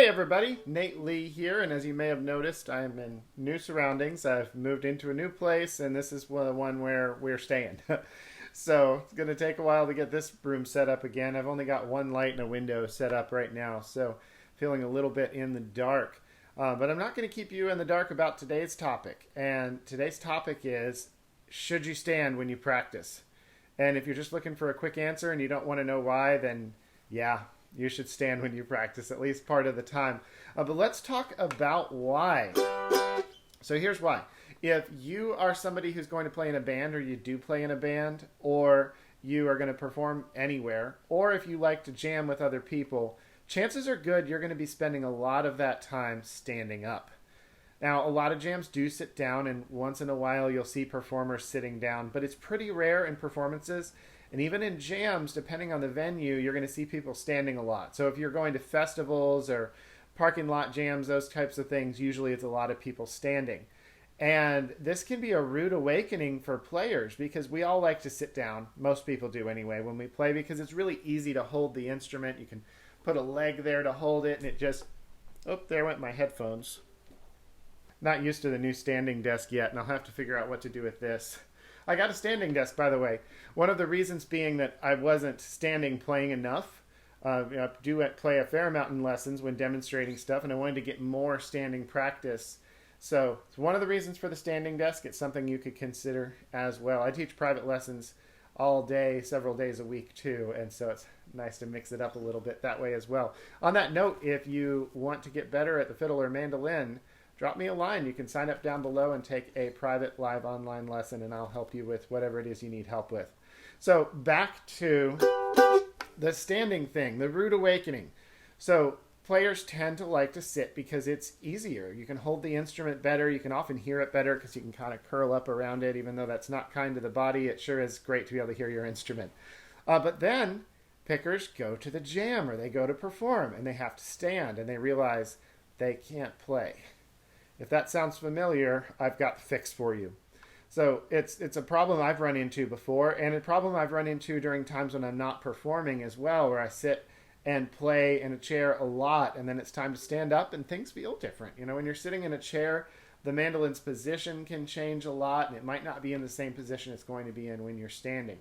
Hey everybody, 𝐁𝐴𝐴 here, and as you may have noticed, I'm in new surroundings. I've moved into a new place, and this is one where we're staying. So it's going to take a while to get this room set up again. I've only got one light and a window set up right now, so feeling a little bit in the dark. But I'm not going to keep you in the dark about today's topic. And today's topic is, should you stand when you practice? And if you're just looking for a quick answer and you don't want to know why, then yeah, you should stand when you practice, at least part of the time. But let's talk about why. So here's why. If you are somebody who's going to play in a band, or you do play in a band, or you are going to perform anywhere, or if you like to jam with other people, chances are good you're going to be spending a lot of that time standing up. Now, a lot of jams do sit down, and once in a while you'll see performers sitting down, but it's pretty rare in performances. And even in jams, depending on the venue, you're going to see people standing a lot. So if you're going to festivals or parking lot jams, those types of things, usually it's a lot of people standing. And this can be a rude awakening for players because we all like to sit down. Most people do anyway when we play, because it's really easy to hold the instrument. You can put a leg there to hold it, and it just... Oh, there went my headphones. Not used to the new standing desk yet, and I'll have to figure out what to do with this. I got a standing desk, by the way. One of the reasons being that I wasn't standing playing enough. I do play a fair amount in lessons when demonstrating stuff, and I wanted to get more standing practice. So it's one of the reasons for the standing desk. It's something you could consider as well. I teach private lessons all day, several days a week too, and so it's nice to mix it up a little bit that way as well. On that note, if you want to get better at the fiddle or mandolin, drop me a line. You can sign up down below and take a private live online lesson, and I'll help you with whatever it is you need help with. So back to the standing thing, the rude awakening. So players tend to like to sit because it's easier. You can hold the instrument better. You can often hear it better because you can kind of curl up around it. Even though that's not kind to the body, it sure is great to be able to hear your instrument. But then pickers go to the jam, or they go to perform, and they have to stand, and they realize they can't play. If that sounds familiar, I've got the fix for you. So it's a problem I've run into before, and a problem I've run into during times when I'm not performing as well, where I sit and play in a chair a lot, and then it's time to stand up, and things feel different. You know, when you're sitting in a chair, the mandolin's position can change a lot, and it might not be in the same position it's going to be in when you're standing.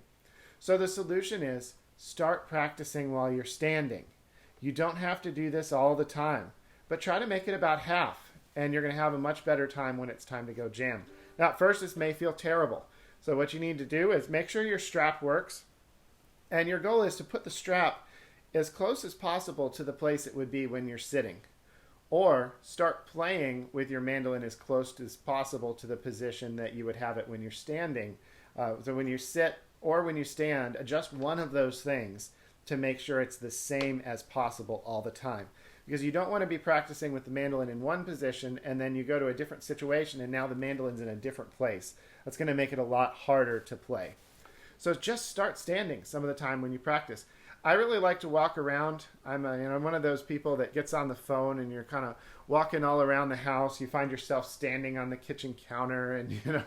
So the solution is start practicing while you're standing. You don't have to do this all the time, but try to make it about half. And you're going to have a much better time when it's time to go jam. Now, at first, this may feel terrible. So what you need to do is make sure your strap works. And your goal is to put the strap as close as possible to the place it would be when you're sitting. Or start playing with your mandolin as close as possible to the position that you would have it when you're standing. So when you sit or when you stand, adjust one of those things to make sure it's the same as possible all the time. Because you don't want to be practicing with the mandolin in one position and then you go to a different situation and now the mandolin's in a different place. That's going to make it a lot harder to play. So just start standing some of the time when you practice. I really like to walk around. I'm one of those people that gets on the phone and you're kind of walking all around the house. You find yourself standing on the kitchen counter and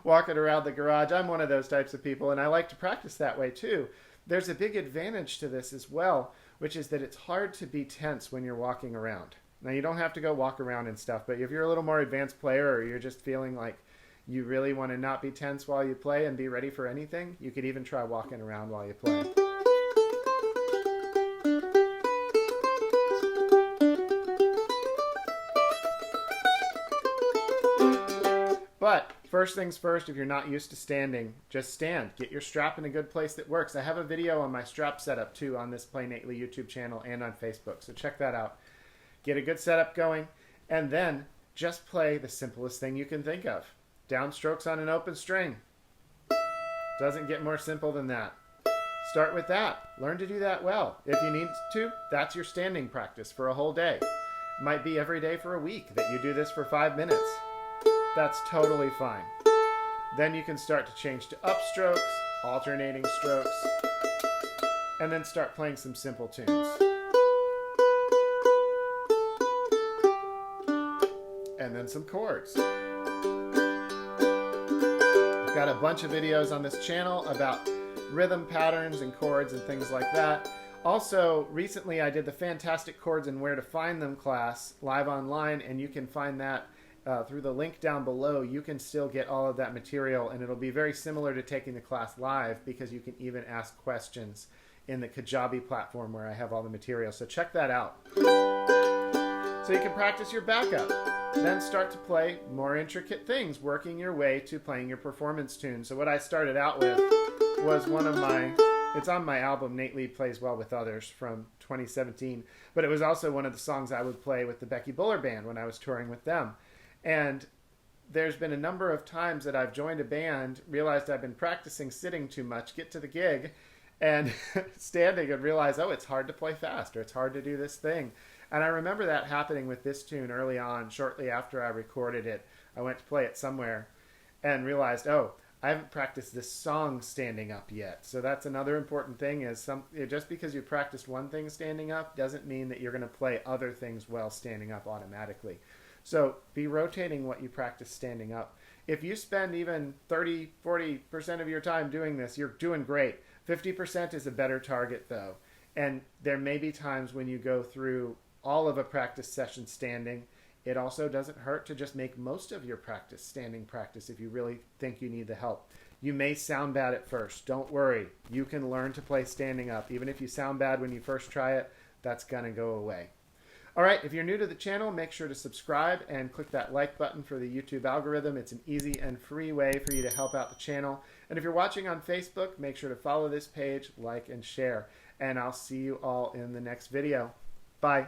walking around the garage. I'm one of those types of people, and I like to practice that way too. There's a big advantage to this as well, which is that it's hard to be tense when you're walking around. Now, you don't have to go walk around and stuff, but if you're a little more advanced player, or you're just feeling like you really want to not be tense while you play and be ready for anything, you could even try walking around while you play. But first things first, if you're not used to standing, just stand. Get your strap in a good place that works. I have a video on my strap setup too on this Play 𝐁𝐴𝐴 YouTube channel and on Facebook, so check that out. Get a good setup going, and then just play the simplest thing you can think of. Downstrokes on an open string. Doesn't get more simple than that. Start with that. Learn to do that well. If you need to, that's your standing practice for a whole day. It might be every day for a week that you do this for 5 minutes. That's totally fine. Then you can start to change to upstrokes, alternating strokes, and then start playing some simple tunes. And then some chords. I've got a bunch of videos on this channel about rhythm patterns and chords and things like that. Also, recently I did the Fantastic Chords and Where to Find Them class live online, and you can find that through the link down below. You can still get all of that material, and it'll be very similar to taking the class live because you can even ask questions in the 𝘁𝗵𝗶𝘀 platform where I have all the material. So check that out. So you can practice your backup, then start to play more intricate things, working your way to playing your performance tune. So what I started out with was one of my, it's on my album 𝘁𝗵𝗶𝘀 with Others from 2017, but it was also one of the songs I would play with the Becky Buller Band when I was touring with them. And there's been a number of times that I've joined a band, realized I've been practicing sitting too much, get to the gig, and standing and realize, oh, it's hard to play fast, or it's hard to do this thing. And I remember that happening with this tune early on, shortly after I recorded it. I went to play it somewhere and realized, oh, I haven't practiced this song standing up yet. So that's another important thing, is just because you practiced one thing standing up doesn't mean that you're going to play other things well standing up automatically. So be rotating what you practice standing up. If you spend even 30-40% of your time doing this, you're doing great. 50% is a better target though. And there may be times when you go through all of a practice session standing. It also doesn't hurt to just make most of your practice standing practice if you really think you need the help. You may sound bad at first. Don't worry. You can learn to play standing up. Even if you sound bad when you first try it, that's going to go away. All right, if you're new to the channel, make sure to subscribe and click that like button for the YouTube algorithm. It's an easy and free way for you to help out the channel. And if you're watching on Facebook, make sure to follow this page, like, and share. And I'll see you all in the next video. Bye.